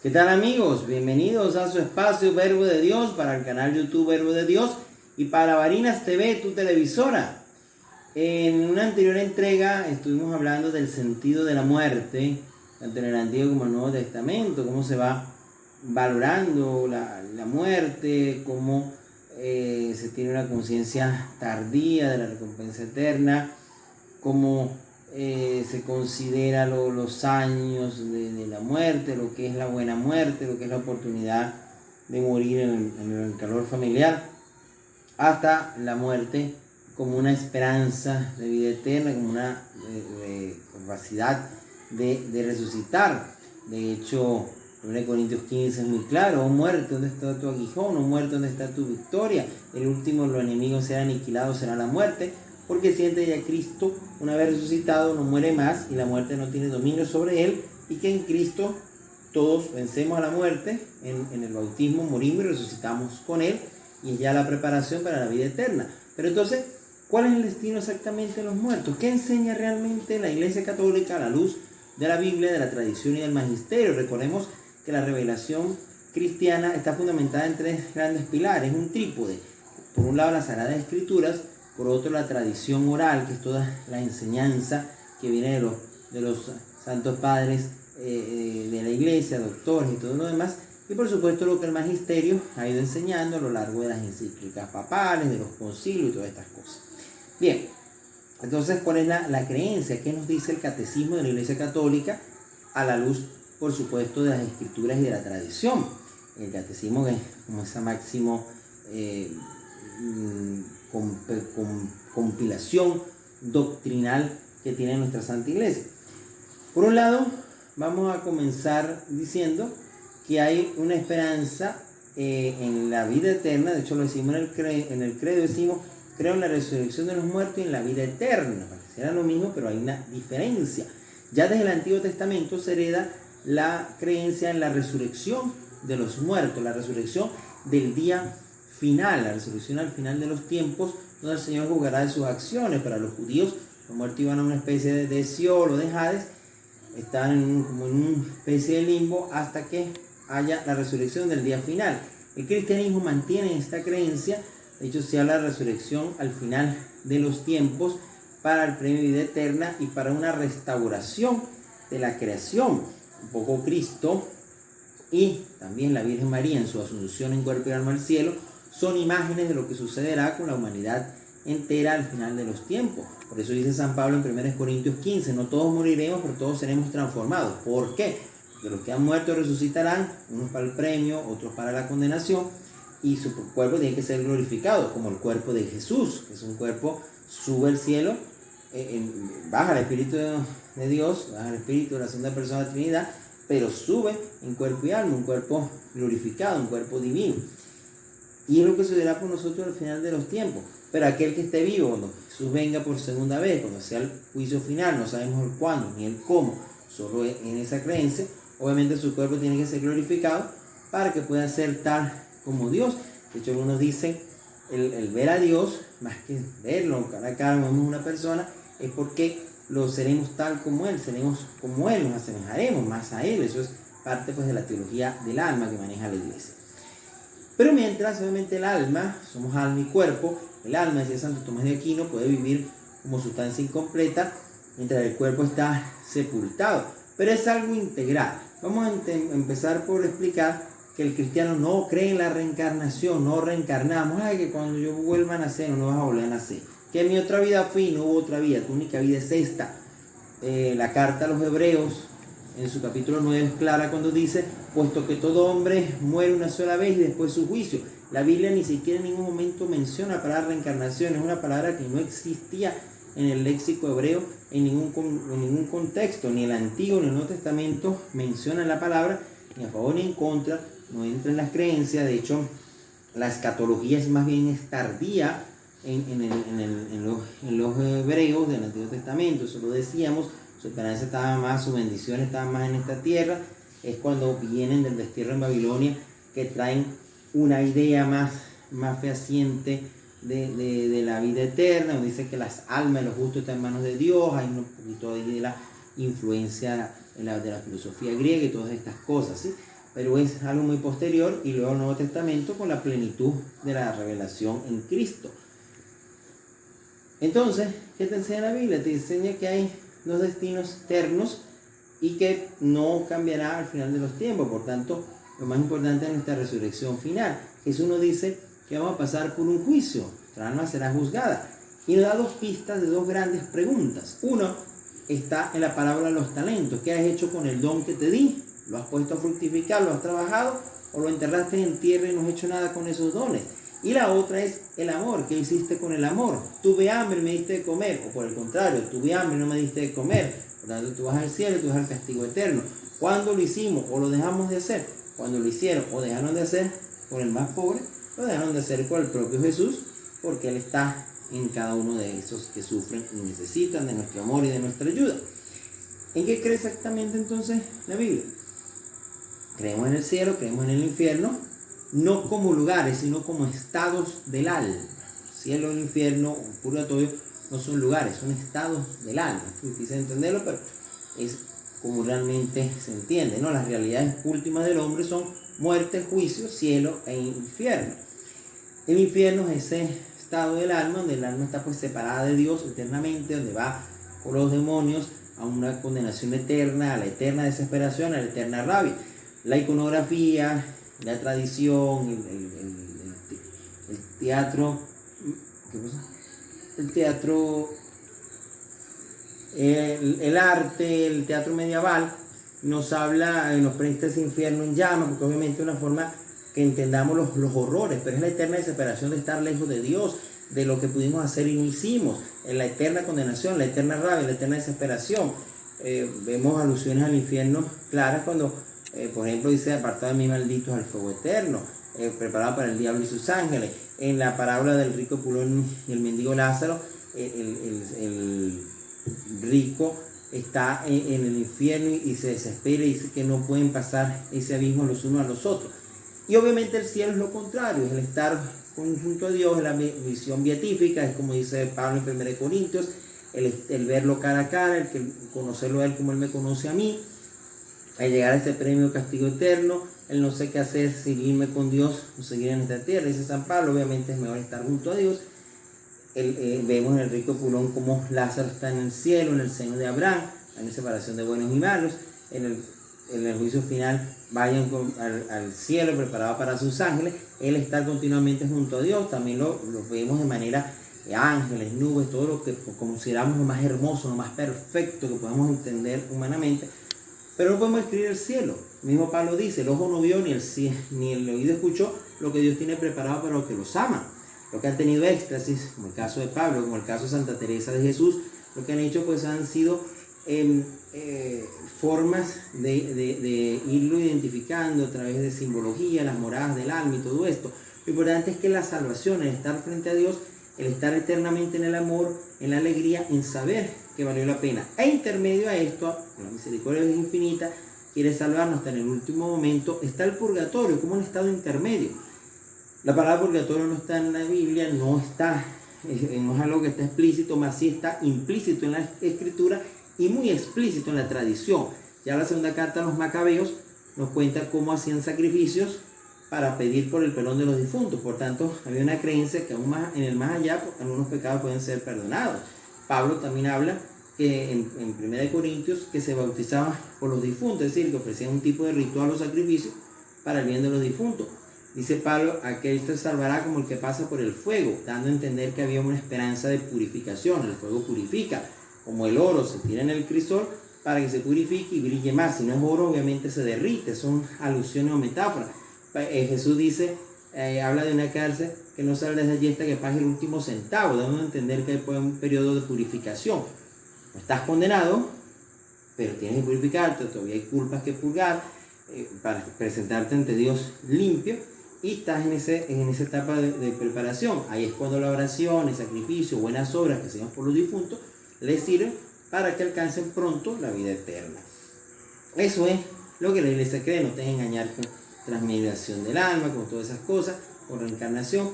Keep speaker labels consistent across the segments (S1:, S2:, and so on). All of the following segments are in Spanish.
S1: ¿Qué tal amigos? Bienvenidos a su espacio Verbo de Dios para el canal YouTube Verbo de Dios y para Varinas TV, tu televisora. En una anterior entrega estuvimos hablando del sentido de la muerte, tanto en el Antiguo como en el Nuevo Testamento, cómo se va valorando la muerte, cómo se tiene una conciencia tardía de la recompensa eterna, cómo se considera los años de la muerte, lo que es la buena muerte, lo que es la oportunidad de morir en el calor familiar, hasta la muerte como una esperanza de vida eterna, como una capacidad de resucitar. De hecho, 1 Corintios 15 es muy claro: oh muerte, ¿dónde está tu aguijón? Oh muerte, ¿dónde está tu victoria? El último de los enemigos será aniquilado, será la muerte, porque siente ya Cristo, una vez resucitado, no muere más y la muerte no tiene dominio sobre él, y que en Cristo todos vencemos a la muerte, en el bautismo morimos y resucitamos con él, y es ya la preparación para la vida eterna. Pero entonces, ¿cuál es el destino exactamente de los muertos? ¿Qué enseña realmente la Iglesia Católica a la luz de la Biblia, de la tradición y del magisterio? Recordemos que la revelación cristiana está fundamentada en tres grandes pilares, un trípode: por un lado las Sagradas Escrituras, por otro la tradición oral, que es toda la enseñanza que viene de los santos padres de la iglesia, doctores y todo lo demás, y por supuesto lo que el magisterio ha ido enseñando a lo largo de las encíclicas papales, de los concilios y todas estas cosas. Bien, entonces, ¿cuál es la creencia? ¿Qué nos dice el catecismo de la Iglesia Católica a la luz, por supuesto, de las escrituras y de la tradición? El catecismo es como esa máximo compilación doctrinal que tiene nuestra Santa Iglesia. Por un lado, vamos a comenzar diciendo que hay una esperanza en la vida eterna. De hecho, lo decimos en el credo, decimos: creo en la resurrección de los muertos y en la vida eterna. Pareciera lo mismo, pero hay una diferencia. Ya desde el Antiguo Testamento se hereda la creencia en la resurrección de los muertos, la resurrección del día final, la resurrección al final de los tiempos, donde el Señor juzgará de sus acciones. Para los judíos, los muertos iban a una especie de Seol o de Hades, estaban como en una especie de limbo hasta que haya la resurrección del día final. El cristianismo mantiene esta creencia. De hecho, se habla de resurrección al final de los tiempos para el premio de vida eterna y para una restauración de la creación. Un poco Cristo y también la Virgen María en su asunción en cuerpo y alma al cielo son imágenes de lo que sucederá con la humanidad entera al final de los tiempos. Por eso dice San Pablo en 1 Corintios 15: no todos moriremos, pero todos seremos transformados. ¿Por qué? Porque los que han muerto resucitarán, unos para el premio, otros para la condenación, y su cuerpo tiene que ser glorificado, como el cuerpo de Jesús, que es un cuerpo, sube al cielo, baja el Espíritu de Dios, baja el Espíritu de la segunda persona de la Trinidad, pero sube en cuerpo y alma, un cuerpo glorificado, un cuerpo divino. Y es lo que sucederá por nosotros al final de los tiempos. Pero aquel que esté vivo, cuando Jesús venga por segunda vez, cuando sea el juicio final, no sabemos el cuándo ni el cómo, solo en esa creencia, obviamente su cuerpo tiene que ser glorificado para que pueda ser tal como Dios. De hecho, algunos dicen el ver a Dios, más que verlo cara a cara como una persona, es porque lo seremos tal como Él, seremos como Él, nos asemejaremos más a Él. Eso es parte pues de la teología del alma que maneja la iglesia. Pero mientras, obviamente, el alma, somos alma y cuerpo, el alma, decía Santo Tomás de Aquino, puede vivir como sustancia incompleta mientras el cuerpo está sepultado. Pero es algo integral. Vamos a empezar por explicar que el cristiano no cree en la reencarnación, no reencarnamos. Ay, que cuando yo vuelva a nacer no vas a volver a nacer. Que en mi otra vida fui, no hubo otra vida, tu única vida es esta. La carta a los Hebreos, en su capítulo 9, es clara cuando dice: puesto que todo hombre muere una sola vez y después su juicio. La Biblia ni siquiera en ningún momento menciona la palabra reencarnación. Es una palabra que no existía en el léxico hebreo en ningún contexto. Ni el Antiguo ni el Nuevo Testamento mencionan la palabra, ni a favor ni en contra, no entra en las creencias. De hecho, la escatología es más bien tardía en los hebreos del Antiguo Testamento. Eso lo decíamos. Su esperanza estaba más, su bendición estaba más en esta tierra. Es cuando vienen del destierro en Babilonia que traen una idea más fehaciente de la vida eterna. Nos dice que las almas de los justos están en manos de Dios. Hay un poquito ahí de la influencia de la filosofía griega y todas estas cosas, ¿sí? pero es algo muy posterior, y luego el Nuevo Testamento con la plenitud de la revelación en Cristo. Entonces, ¿qué te enseña la Biblia? Te enseña que hay dos destinos eternos y que no cambiará al final de los tiempos. Por tanto, lo más importante es nuestra resurrección final. Jesús nos dice que vamos a pasar por un juicio, nuestra alma será juzgada, y nos da dos pistas de dos grandes preguntas. Uno está en la parábola de los talentos. ¿Qué has hecho con el don que te di? ¿Lo has puesto a fructificar? ¿Lo has trabajado? ¿O lo enterraste en tierra y no has hecho nada con esos dones? Y la otra es el amor. ¿Qué hiciste con el amor? Tuve hambre y me diste de comer. O por el contrario, tuve hambre y no me diste de comer. Por tanto, tú vas al cielo y tú vas al castigo eterno. ¿Cuándo lo hicimos o lo dejamos de hacer? Cuando lo hicieron o dejaron de hacer por el más pobre, lo dejaron de hacer por el propio Jesús, porque Él está en cada uno de esos que sufren y necesitan de nuestro amor y de nuestra ayuda. ¿En qué cree exactamente entonces la Biblia? Creemos en el cielo, creemos en el infierno, no como lugares, sino como estados del alma. El cielo, el infierno, el purgatorio no son lugares, son estados del alma. Es difícil entenderlo, pero es como realmente se entiende, ¿no? Las realidades últimas del hombre son muerte, juicio, cielo e infierno. El infierno es ese estado del alma donde el alma está pues separada de Dios eternamente, donde va con los demonios a una condenación eterna, a la eterna desesperación, a la eterna rabia. La iconografía, la tradición, el teatro, ¿qué pasa? El teatro, el arte, el teatro medieval nos habla, nos presta ese infierno en llamas, porque obviamente es una forma que entendamos los horrores, pero es la eterna desesperación de estar lejos de Dios, de lo que pudimos hacer y no hicimos, en la eterna condenación, la eterna rabia, la eterna desesperación. Vemos alusiones al infierno claras cuando, por ejemplo, dice: apartado de mí, malditos, al fuego eterno, preparado para el diablo y sus ángeles. En la parábola del rico Pulón y el mendigo Lázaro, el rico está en el infierno y se desespera y dice que no pueden pasar ese abismo los unos a los otros. Y obviamente el cielo es lo contrario, es el estar junto a Dios, es la visión beatífica, es como dice Pablo en 1 Corintios, el verlo cara a cara, el conocerlo a Él como Él me conoce a mí, al llegar a ese premio castigo eterno, el no sé qué hacer, seguirme con Dios o seguir en esta tierra. Dice San Pablo, obviamente es mejor estar junto a Dios. Vemos en el rico Pulón como Lázaro está en el cielo, en el seno de Abraham, en separación de buenos y malos. En el juicio final vayan al cielo preparado para sus ángeles. Él está continuamente junto a Dios. También lo vemos de manera ángeles, nubes, todo lo que consideramos lo más hermoso, lo más perfecto que podemos entender humanamente. Pero no podemos escribir el cielo. El mismo Pablo dice: el ojo no vio ni el oído escuchó lo que Dios tiene preparado para los que los aman. Lo que han tenido éxtasis, como el caso de Pablo, como el caso de Santa Teresa de Jesús, lo que han hecho pues han sido formas de irlo identificando a través de simbología, las moradas del alma y todo esto. Lo importante es que la salvación, el estar frente a Dios, el estar eternamente en el amor, en la alegría, en saber que valió la pena. E intermedio a esto, la misericordia es infinita, quiere salvarnos hasta en el último momento, está el purgatorio como un estado intermedio. La palabra purgatorio no está en la Biblia, no es algo que está explícito, más sí está implícito en la Escritura y muy explícito en la tradición. Ya la segunda carta a los Macabeos nos cuenta cómo hacían sacrificios para pedir por el perdón de los difuntos. Por tanto, había una creencia que aún más, en el más allá, algunos pecados pueden ser perdonados. Pablo también habla que en 1 Corintios que se bautizaban por los difuntos, es decir, que ofrecían un tipo de ritual o sacrificio para el bien de los difuntos. Dice Pablo: aquel se salvará como el que pasa por el fuego, dando a entender que había una esperanza de purificación. El fuego purifica, como el oro se tira en el crisol para que se purifique y brille más. Si no es oro, obviamente se derrite. Son alusiones o metáforas. Jesús dice, habla de una cárcel que no sale desde allí hasta que pague el último centavo, dando a entender que hay un periodo de purificación. No estás condenado, pero tienes que purificarte, todavía hay culpas que purgar para presentarte ante Dios limpio, y estás en esa etapa de preparación. Ahí es cuando la oración, el sacrificio, buenas obras que hacemos por los difuntos les sirven para que alcancen pronto la vida eterna. Eso es lo que la Iglesia cree. No te dejes engañar con transmigración del alma, con todas esas cosas, con reencarnación.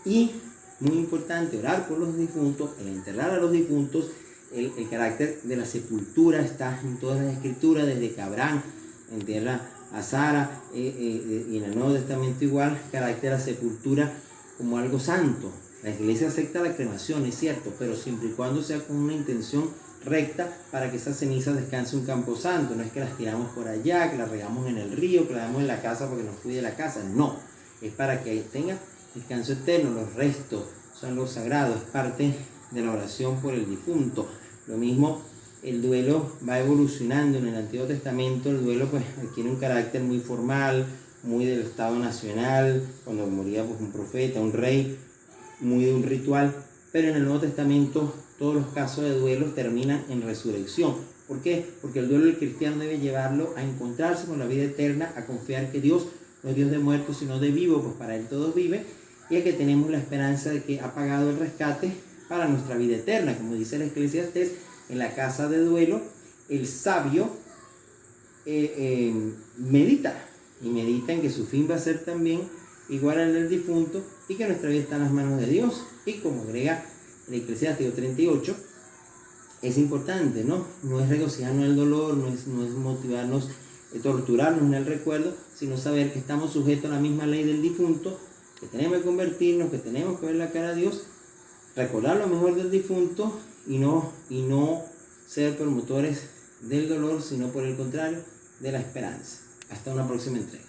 S1: Y muy importante, orar por los difuntos, el enterrar a los difuntos. El carácter de la sepultura está en todas las escrituras, desde que Abraham entierra a Sara, y en el Nuevo Testamento igual, carácter la sepultura como algo santo. La iglesia acepta la cremación, es cierto, pero siempre y cuando sea con una intención recta para que esas cenizas descanse un campo santo. No es que las tiramos por allá, que las regamos en el río, que las damos en la casa porque nos cuide la casa. No, es para que tenga descanso eterno. Los restos son lo sagrado, es parte de la oración por el difunto. Lo mismo, el duelo va evolucionando. En el Antiguo Testamento el duelo pues adquiere un carácter muy formal, muy del Estado nacional, cuando moría pues un profeta, un rey, muy de un ritual. Pero en el Nuevo Testamento todos los casos de duelo terminan en resurrección. ¿Por qué? Porque el duelo del cristiano debe llevarlo a encontrarse con la vida eterna, a confiar que Dios no es Dios de muertos sino de vivos, pues para Él todos viven, y a que tenemos la esperanza de que ha pagado el rescate para nuestra vida eterna. Como dice el Eclesiastés, en la casa de duelo el sabio medita en que su fin va a ser también igual al del difunto y que nuestra vida está en las manos de Dios. Y como agrega el Eclesiástico 38, es importante, ¿no? No es regocijarnos en el dolor, no es motivarnos, torturarnos en el recuerdo, sino saber que estamos sujetos a la misma ley del difunto, que tenemos que convertirnos, que tenemos que ver la cara a Dios, recordar lo mejor del difunto y no ser promotores del dolor, sino por el contrario, de la esperanza. Hasta una próxima entrega.